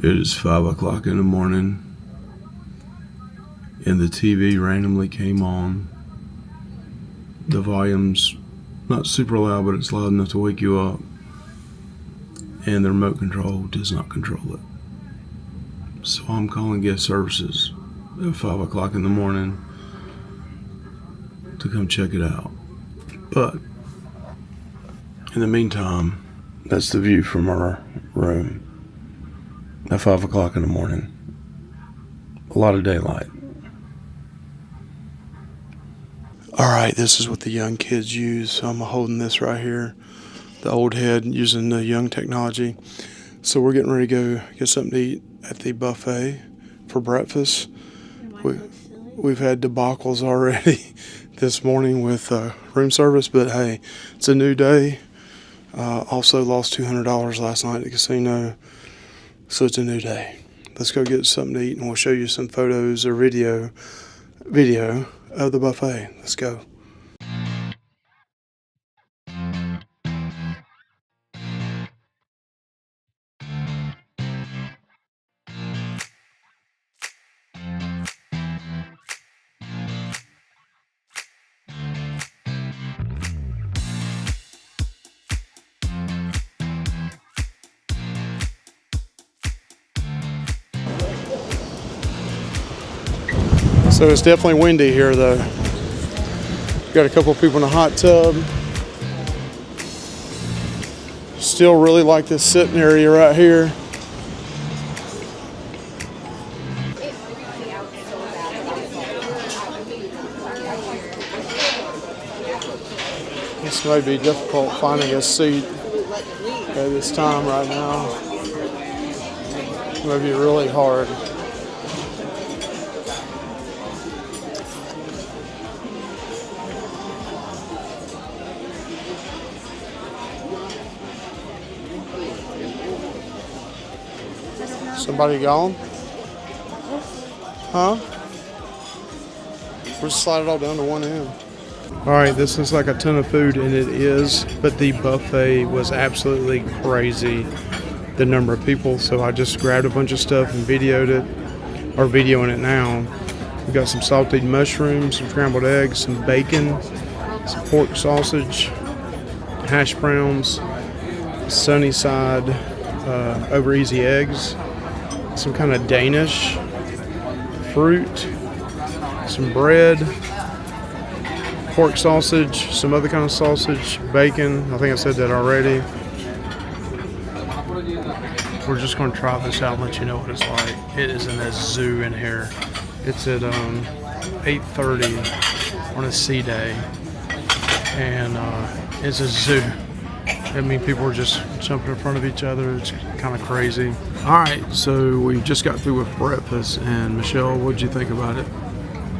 It is 5 o'clock in the morning, and the TV randomly came on. The volume's not super loud, but it's loud enough to wake you up, and the remote control does not control it. So I'm calling guest services at 5 o'clock in the morning to come check it out. But in the meantime, that's the view from our room at 5 o'clock in the morning. A lot of daylight. Alright, this is what the young kids use. So I'm holding this right here, the old head using the young technology. So we're getting ready to go get something to eat at the buffet for breakfast. We've had debacles already this morning with room service, but hey, it's a new day. Also lost $200 last night at the casino, so it's a new day. Let's go get something to eat, and we'll show you some photos or video of the buffet. Let's go. So it's definitely windy here though. Got a couple of people in the hot tub. Still really like this sitting area right here. This may be difficult finding a seat at this time right now. It may be really hard. Somebody gone? Huh? We'll just slide it all down to one end. Alright, this looks like a ton of food, and it is, but the buffet was absolutely crazy, the number of people, so I just grabbed a bunch of stuff and videoed it, or videoing it now. We got some salted mushrooms, some scrambled eggs, some bacon, some pork sausage, hash browns, sunny side, over easy eggs, some kind of Danish fruit, some bread, pork sausage, some other kind of sausage, bacon. I think I said that already. We're just going to try this out and let you know what it's like. It is in a zoo in here. It's at 8:30 on a sea day, and it's a zoo. I mean, people are just jumping in front of each other. It's kind of crazy. All right, so we just got through with breakfast, and Michelle, what'd you think about it?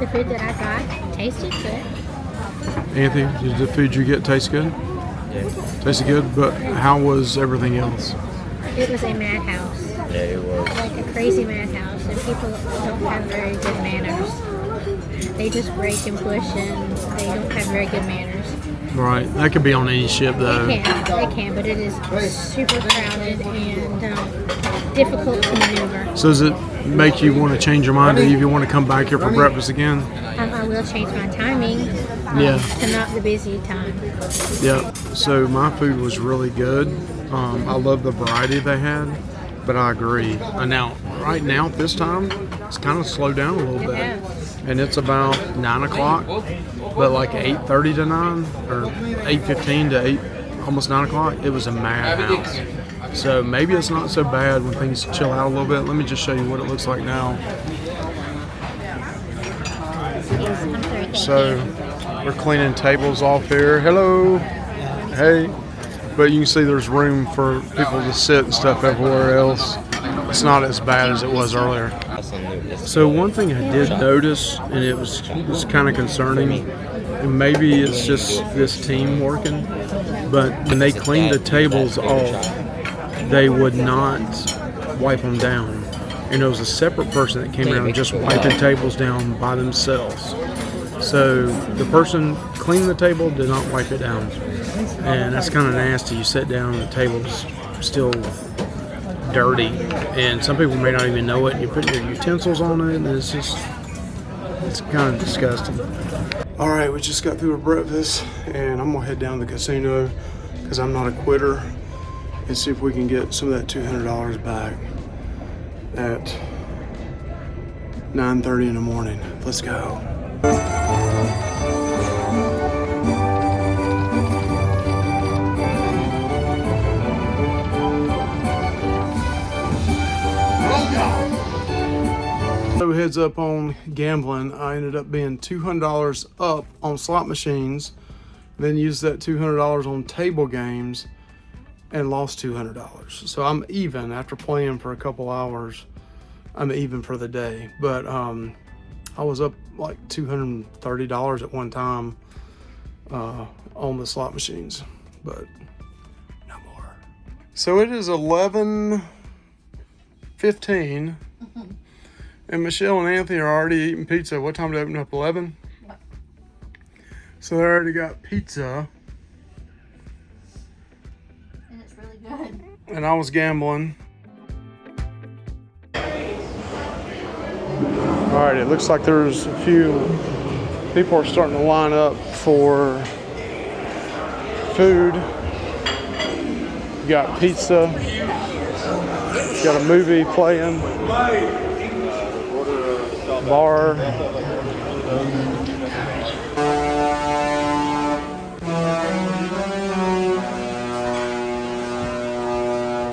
The food that I got tasted good. Anthony, did the food you get taste good? Yeah. Tasted good, but how was everything else? It was a madhouse. Yeah, it was. Like a crazy madhouse, and people don't have very good manners. They just break and push, and they don't have very good manners. Right, that could be on any ship though. They can, but it is super crowded and difficult to maneuver. So does it make you want to change your mind, if you want to come back here for breakfast again? I will change my timing to not the busy time. Yeah, so my food was really good. I love the variety they had, but I agree. Now, right now at this time, it's kind of slowed down a little bit. And it's about 9 o'clock, but like 8:30 to 9, or 8:15 to 8, almost 9 o'clock, it was a madhouse. So maybe it's not so bad when things chill out a little bit. Let me just show you what it looks like now. So we're cleaning tables off here. Hello. Hey. But you can see there's room for people to sit and stuff everywhere else. It's not as bad as it was earlier. So one thing I did notice, and it was kind of concerning, and maybe it's just this team working, but when they cleaned the tables off, they would not wipe them down. And there was a separate person that came around just wiping tables down by themselves. So the person cleaning the table did not wipe it down. And that's kind of nasty. You sit down and the table's still dirty, and some people may not even know it. You put your utensils on it, and it's kind of disgusting. All right, we just got through with breakfast, and I'm gonna head down to the casino because I'm not a quitter, and see if we can get some of that $200 back at 9:30 in the morning. Let's go. So heads up on gambling. I ended up being $200 up on slot machines, then used that $200 on table games and lost $200. So I'm even after playing for a couple hours. I'm even for the day, but I was up like $230 at one time on the slot machines, but no more. So it is 11:15. And Michelle and Anthony are already eating pizza. What time did it open up? 11? Yep. So they already got pizza. And it's really good. And I was gambling. All right, it looks like there's a few people are starting to line up for food. You got pizza. You got a movie playing. Bar.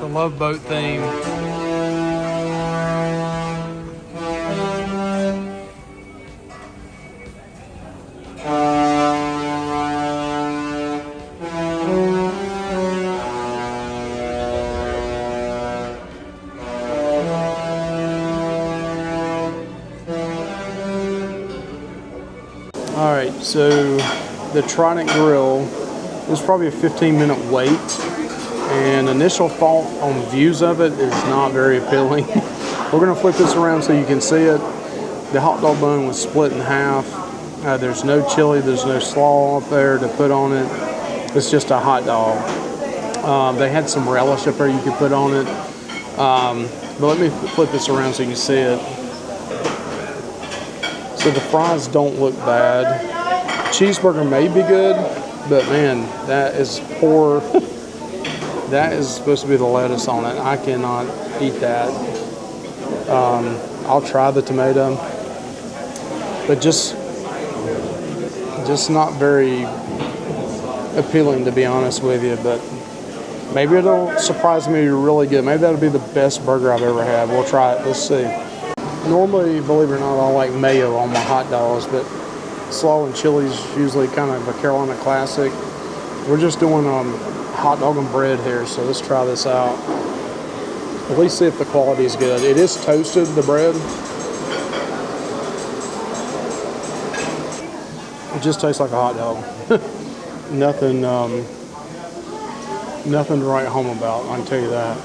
The Love Boat theme. All right, so the Trident Grill is probably a 15-minute wait, and initial thought on views of it is not very appealing. We're gonna flip this around so you can see it. The hot dog bun was split in half. There's no chili, there's no slaw up there to put on it. It's just a hot dog. They had some relish up there you could put on it. But let me flip this around so you can see it. So the fries don't look bad. Cheeseburger may be good, but man, that is poor. That is supposed to be the lettuce on it. I cannot eat that. I'll try the tomato, but just not very appealing, to be honest with you. But maybe it'll surprise me really good. Maybe that'll be the best burger I've ever had. We'll try it. Let's see. Normally, believe it or not, I like mayo on my hot dogs, but slaw and chili is usually kind of a Carolina classic. We're just doing hot dog and bread here, so let's try this out. At least see if the quality is good. It is toasted, the bread. It just tastes like a hot dog. Nothing to write home about, I can tell you that.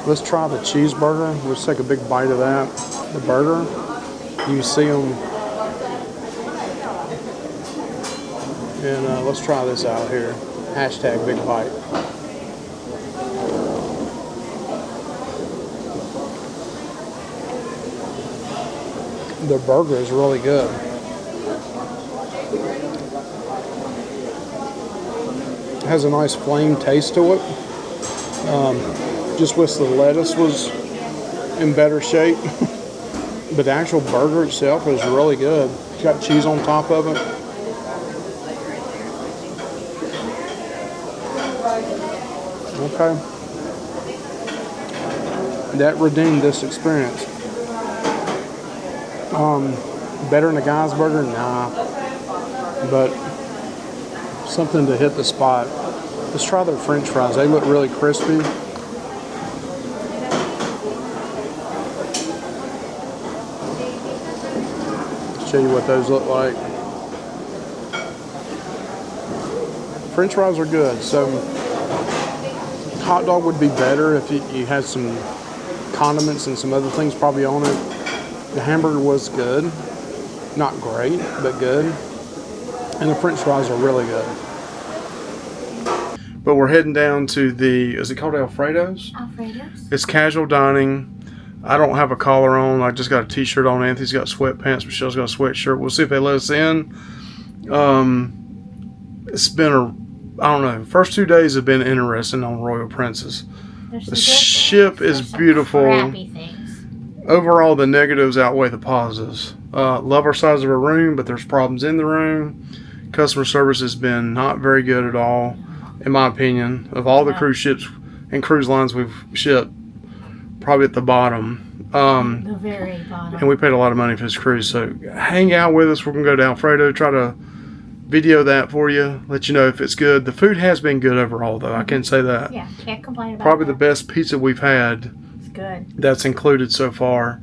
Let's try the cheeseburger. Let's take a big bite of that. The burger, you see them. And let's try this out here. Hashtag big bite. The burger is really good. It has a nice flame taste to it. Just wish the lettuce was in better shape. But the actual burger itself is really good. It's got cheese on top of it. Okay. That redeemed this experience. Better than a guy's burger? Nah. But something to hit the spot. Let's try their French fries. They look really crispy. Show you what those look like. French fries are good. So hot dog would be better if you had some condiments and some other things probably on it. The hamburger was good. Not great, but good. And the French fries are really good. But we're heading down to is it called Alfredo's? Alfredo's. It's casual dining. I don't have a collar on. I just got a t-shirt on. Anthony's got sweatpants. Michelle's got a sweatshirt. We'll see if they let us in. It's been I don't know. First 2 days have been interesting on Royal Princess. The ship is beautiful. Crappy things. Overall, the negatives outweigh the positives. Love our size of a room, but there's problems in the room. Customer service has been not very good at all, in my opinion. Of all the cruise ships and cruise lines we've shipped, probably at the bottom. The very bottom. And we paid a lot of money for this cruise, so hang out with us. We're going to go to Alfredo, try to video that for you, let you know if it's good. The food has been good overall, though. I can say that. Yeah, can't complain about Probably that. the best pizza we've had. It's good. That's included so far.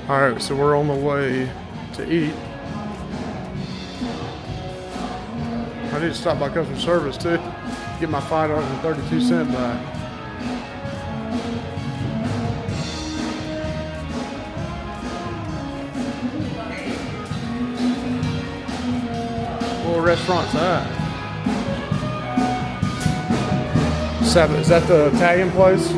Alright, so we're on the way to eat. I need to stop by customer service too. Get my $5.32 back. What restaurant's that? Is that the Italian place?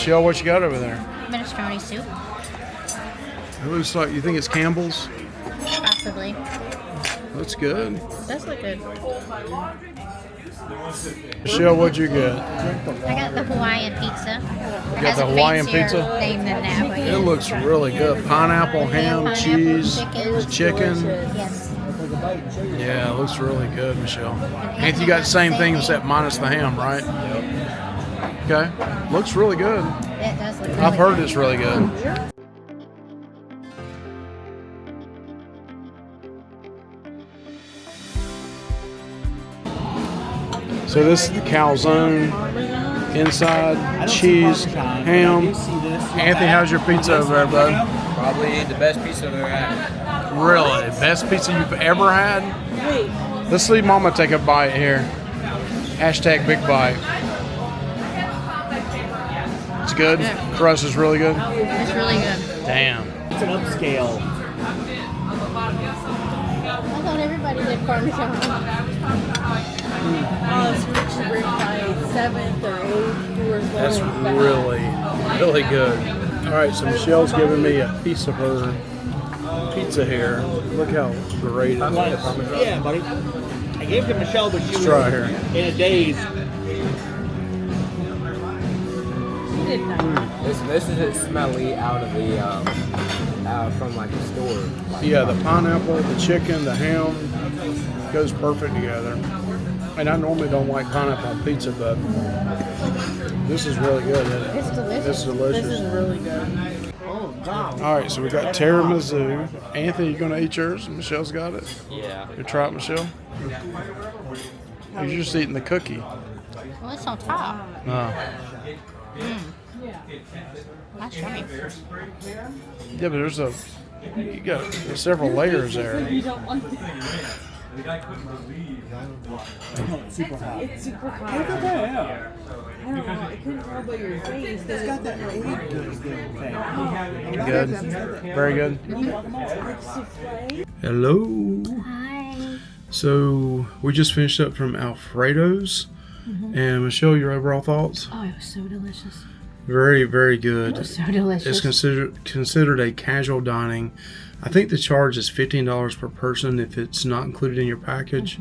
Michelle, what you got over there? Minestrone soup, It looks like, you think it's Campbell's? possibly. That's good. It does look good. Michelle, what'd you get? I got the Hawaiian pizza. You got the Hawaiian pizza? Name than that, but It looks really good. Pineapple, ham, Pineapple, cheese, chicken. chicken. Yes. Yeah, it looks really good, Michelle. Anthony, you got the same thing except minus the ham, right? Okay. Looks really good. It does look really I've heard good. it's really good. So this is the calzone. Inside, cheese, ham. Anthony, how's your pizza over there, bud? Probably the best pizza I've ever had. Really? Best pizza you've ever had? Let's leave Mama take a bite here. Hashtag big bite. It's good? Yeah. Crust is really good? It's really good. Damn. It's an upscale. I thought everybody did Parmesan. Switch rib by 7th or 8th tours. That's really good. All right, so Michelle's giving me a piece of her pizza here. Look how great it is. Yeah, buddy. I gave it to Michelle, but she was try here. in a daze. This is it smelly out of the from like the store. Yeah, the pineapple, the chicken, the ham goes perfect together. And I normally don't like pineapple on pizza, but this is really good. Isn't it? It's delicious. It's delicious. This is really good. All right, so we got tiramisu. Anthony, you gonna eat yours? Michelle's got it. Yeah. You try it, Michelle? You're just eating the cookie. Well, it's on top. Oh. That's yummy. Yeah, but you got several layers there. You don't want to. It's super hot. It's super hot. I don't know. I couldn't tell by your face. It's got that Good. Very good. Hello. Hi. So we just finished up from Alfredo's. And Michelle, your overall thoughts? Oh, it was so delicious. Very, very good. It was so delicious. It's considered a casual dining. I think the charge is $15 per person if it's not included in your package.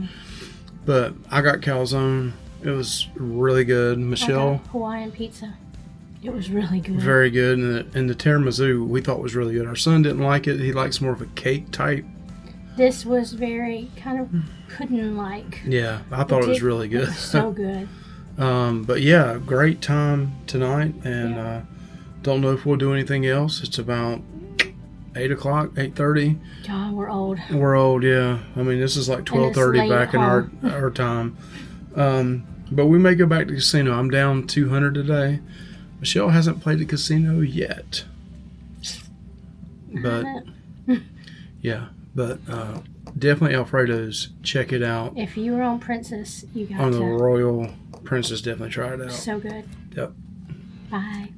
But I got calzone. It was really good. I Michelle, got Hawaiian pizza. It was really good. very good. And the tiramisu we thought was really good. Our son didn't like it. He likes more of a cake type. This was very kind of pudding-like. Yeah, I thought it was really It good. was so good. But yeah, great time tonight. And don't know if we'll do anything else. It's about 8 o'clock, 8:30. God, we're old. We're old, yeah. I mean, this is like 12:30 late back in our time. But we may go back to the casino. I'm down 200 today. Michelle hasn't played the casino yet. But, yeah. But definitely Alfredo's. Check it out. If you were on Princess, you got On the to. Royal Princess, definitely try it out. So good. Yep. Bye.